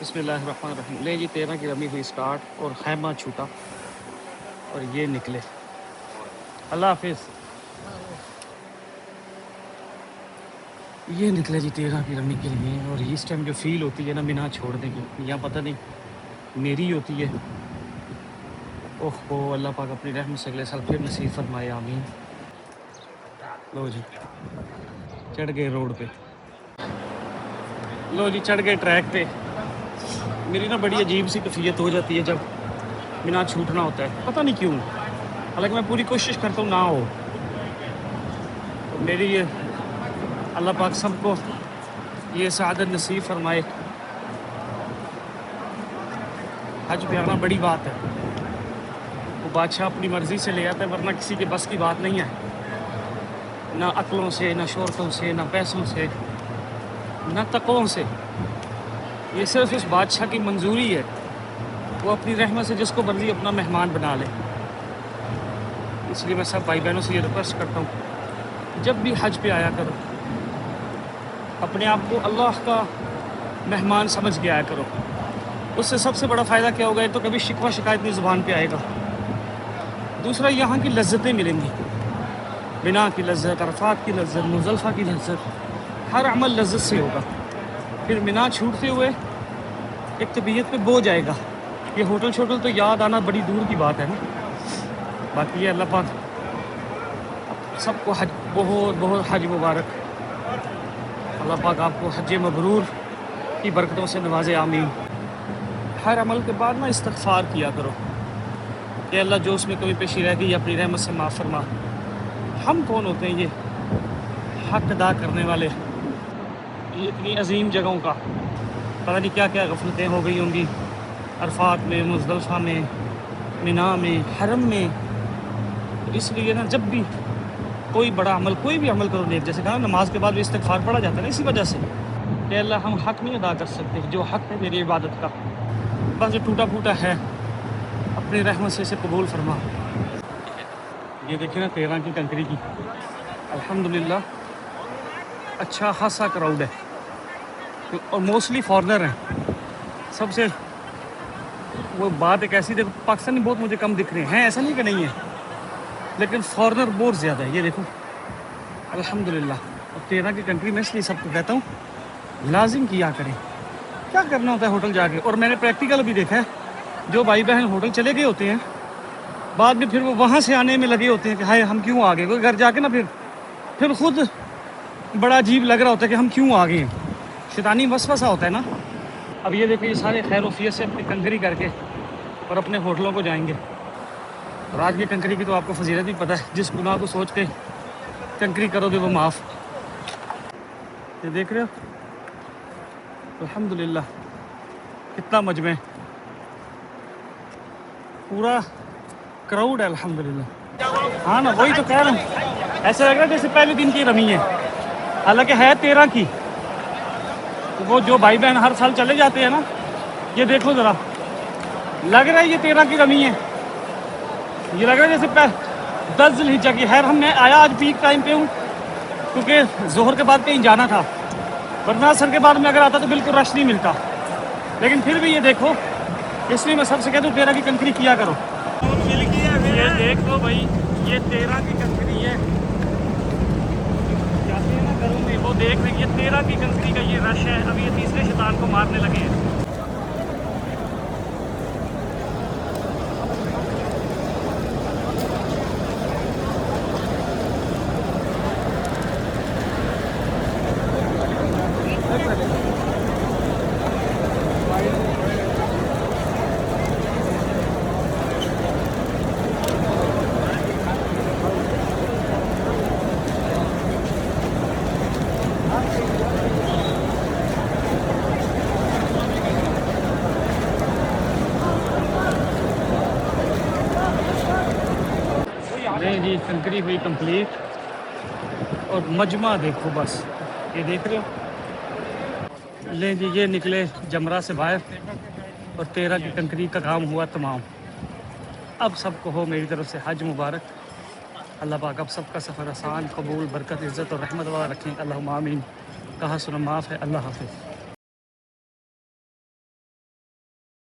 بسم اللہ الرحمن الرحیم. لے جی 13 کی رمی ہوئی سٹارٹ اور خیمہ چھوٹا اور یہ نکلے. اللہ حافظ. یہ نکلے جی 13 کی رمی کے لیے. اور اس ٹائم جو فیل ہوتی ہے نا بنا چھوڑنے کی، یا پتہ نہیں میری ہوتی ہے. اوہ اللہ پاک اپنی رحمت سے اگلے سال پھر نصیب فرمائے، آمین. لو جی چڑھ گئے روڈ پہ. لو جی چڑھ گئے ٹریک پہ. میری نا بڑی عجیب سی کیفیت ہو جاتی ہے جب بنا چھوٹنا ہوتا ہے، پتہ نہیں کیوں. حالانکہ میں پوری کوشش کرتا ہوں نہ ہو. تو میری یہ اللہ پاک سب کو یہ سعادت نصیب فرمائے. حج پہ آنا بڑی بات ہے. وہ بادشاہ اپنی مرضی سے لے آتا ہے، ورنہ کسی کے بس کی بات نہیں ہے. نہ عقلوں سے، نہ شہرتوں سے، نہ پیسوں سے، نہ تقووں سے. یہ صرف اس بادشاہ کی منظوری ہے. وہ اپنی رحمت سے جس کو مرضی اپنا مہمان بنا لے. اس لیے میں سب بھائی بہنوں سے یہ ریکویسٹ کرتا ہوں، جب بھی حج پہ آیا کرو اپنے آپ کو اللہ کا مہمان سمجھ کے آیا کرو. اس سے سب سے بڑا فائدہ کیا ہوگا؟ تو کبھی شکوہ شکایت نہیں زبان پہ آئے گا. دوسرا، یہاں کی لذتیں ملیں گی. بنا کی لذت، عرفات کی لذت، مزدلفہ کی لذت، ہر عمل لذت سے ہوگا. پھر منا چھوٹتے ہوئے ایک طبیعت پہ بوجھ آئے گا. یہ ہوٹل شوٹل تو یاد آنا بڑی دور کی بات ہے نا. باقی یہ اللہ پاک سب کو حج بہت بہت حج مبارک. اللہ پاک آپ کو حج مبرور کی برکتوں سے نوازے، آمین. ہر عمل کے بعد نا استغفار کیا کرو کہ اللہ جو اس میں کمی پیشی رہ گئی اپنی رحمت سے معاف فرما. ہم کون ہوتے ہیں یہ حق ادا کرنے والے؟ یہ اتنی عظیم جگہوں کا پتہ نہیں کیا کیا غفلتیں ہو گئی ہوں گی. عرفات میں، مزدلفہ میں، منا میں، حرم میں. اس لیے نا جب بھی کوئی بڑا عمل، کوئی بھی عمل کرو نیک، جیسے کہا نماز کے بعد بھی استغفار پڑھا جاتا ہے نا، اسی وجہ سے کہ اللہ ہم حق نہیں ادا کر سکتے، جو حق ہے میری عبادت کا، بس جو ٹوٹا پھوٹا ہے اپنی رحمت سے اسے قبول فرما. یہ دیکھیں نا 13 کی کنکری کی الحمدللہ اچھا خاصا کراؤڈ ہے. اور موسٹلی فارنر ہیں. سب سے وہ بات ایک ایسی، دیکھو پاکستانی بہت مجھے کم دکھ رہے ہیں، ایسا نہیں کہ نہیں ہے، لیکن فارنر بہت زیادہ ہے. یہ دیکھو الحمدللہ. اور 13 کی کنٹری میں اس لیے سب کو کہتا ہوں لازم کیا کریں. کیا کرنا ہوتا ہے ہوٹل جا کے؟ اور میں نے پریکٹیکل بھی دیکھا ہے، جو بھائی بہن ہوٹل چلے گئے ہوتے ہیں بعد میں پھر وہ وہاں سے آنے میں لگے ہوتے ہیں کہ ہائے ہم کیوں آ گئے. کوئی گھر جا کے نا پھر خود بڑا عجیب لگ رہا ہوتا ہے کہ ہم کیوں آ گئے. شیطانی وسوسہ ہوتا ہے نا. اب یہ دیکھیں یہ سارے خیر وفیت سے اپنی کنکری کر کے اور اپنے ہوٹلوں کو جائیں گے. اور آج کی کنکری کی تو آپ کو فضیلت بھی پتہ ہے، جس گناہ کو سوچ کے کنکری کرو گے وہ معاف. یہ دیکھ رہے ہو الحمدللہ کتنا مجمع، پورا کراؤڈ ہے الحمدللہ. ہاں نا وہی تو کہہ رہا ہوں، ایسا لگ رہا ہے جیسے پہلے دن کی رمی ہے، حالانکہ ہے 13 کی. وہ جو بھائی بہن ہر سال چلے جاتے ہیں نا، یہ دیکھو ذرا، لگ رہا ہے یہ 13 کی رمی ہے. یہ لگ رہا ہے جیسے 10 ذی الحجہ کی. خیر ہم نے آیا آج پیک ٹائم پہ ہوں، کیونکہ ظہر کے بعد کہیں جانا تھا، ورنہ عصر کے بعد میں اگر آتا تو بالکل رش نہیں ملتا. لیکن پھر بھی یہ دیکھو، اس لیے میں سب سے کہتا ہوں 13 کی کنکری کیا کرو. یہ دیکھ لو بھائی، یہ 13 کی کنکری ہے. جاتے ہیں نا گھروں میں وہ دیکھ رہے ہیں، یہ 13 کی کنکری کا یہ رش ہے. اب یہ تیسرے شیطان کو مارنے لگے ہیں. جی کنکری ہوئی کمپلیٹ. اور مجمع دیکھو بس، یہ دیکھ رہے ہو. لیں جی یہ نکلے جمرہ سے باہر اور 13 کی کنکری کا کام ہوا تمام. اب سب کو ہو میری طرف سے حج مبارک. اللہ پاک اب سب کا سفر آسان، قبول، برکت، عزت اور رحمت والا رکھیں. اللہم آمین. کہا سنا معاف ہے. اللہ حافظ.